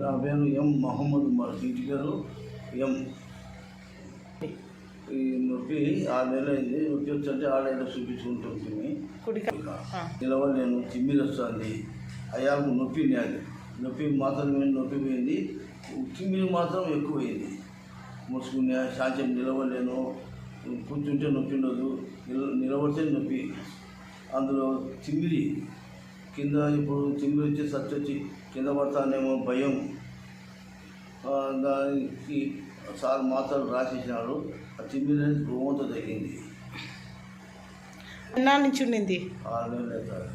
నా పేరు ఎం మొహమ్మద్ ఉమర్, ఇంటి పేరు ఎం. ఈ నొప్పి 6 నెలలు అయింది. నొప్పి వచ్చంటే ఆడేదో చూపించుకుంటుంది. నిలవలేను, తిమ్మిరి వస్తుంది, అయ్యాకు నొప్పి లేదు. నొప్పి మాత్రం నొప్పి పోయింది, తిమ్మిరి మాత్రం ఎక్కువైంది. ముసుకునే సాధ్యం నిలవలేను, కూర్చుంటే నొప్పి ఉండదు, నిలబడితే నొప్పి. అందులో తిమ్మిరి కింద, ఇప్పుడు తిమ్మిరి వచ్చి వచ్చి కింద పడతానేమో భయం. దానికి సార్ మాత్రలు రాసేసినాడు. ఆ తిమ్మిరి అనేది గోవంతో తగ్గింది. ఎన్నాళ్ళ నుంచి ఉండింది? 6 నెలలు అవుతారు.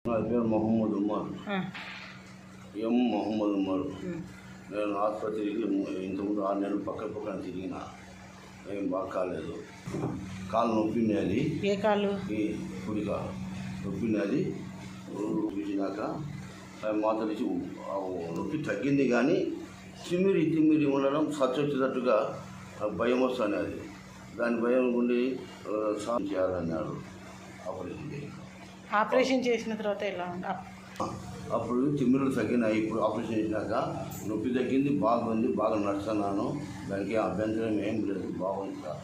నా పేరు మొహమ్మద్ ఉమర్, ఎం మొహమ్మద్ ఉమర్. నేను ఆసుపత్రికి ఇంతకుముందు 6 నెలలు పక్కన తిరిగిన, ఏం బాగా కాలేదు. కాలు నొప్పినది. ఏ కాలు? ఈ కుడి కాలు నొప్పినది. చూసినాక మాత్రం ఇచ్చి నొప్పి తగ్గింది, కానీ తిమ్మిరి ఉండడం వచ్చేటట్టుగా భయం వస్తుంది. అది దాని భయం ఉండి సాయం చేయాలన్నాడు. ఆపరేషన్ చేసిన తర్వాత ఎలా ఉంది? అప్పుడు తిమ్మిరులు తగ్గినాయి. ఇప్పుడు ఆపరేషన్ చేసినాక నొప్పి తగ్గింది, బాగుంది, బాగా నడుస్తున్నాను. దానికి అభ్యంతరం ఏం లేదు, బాగుంది సార్.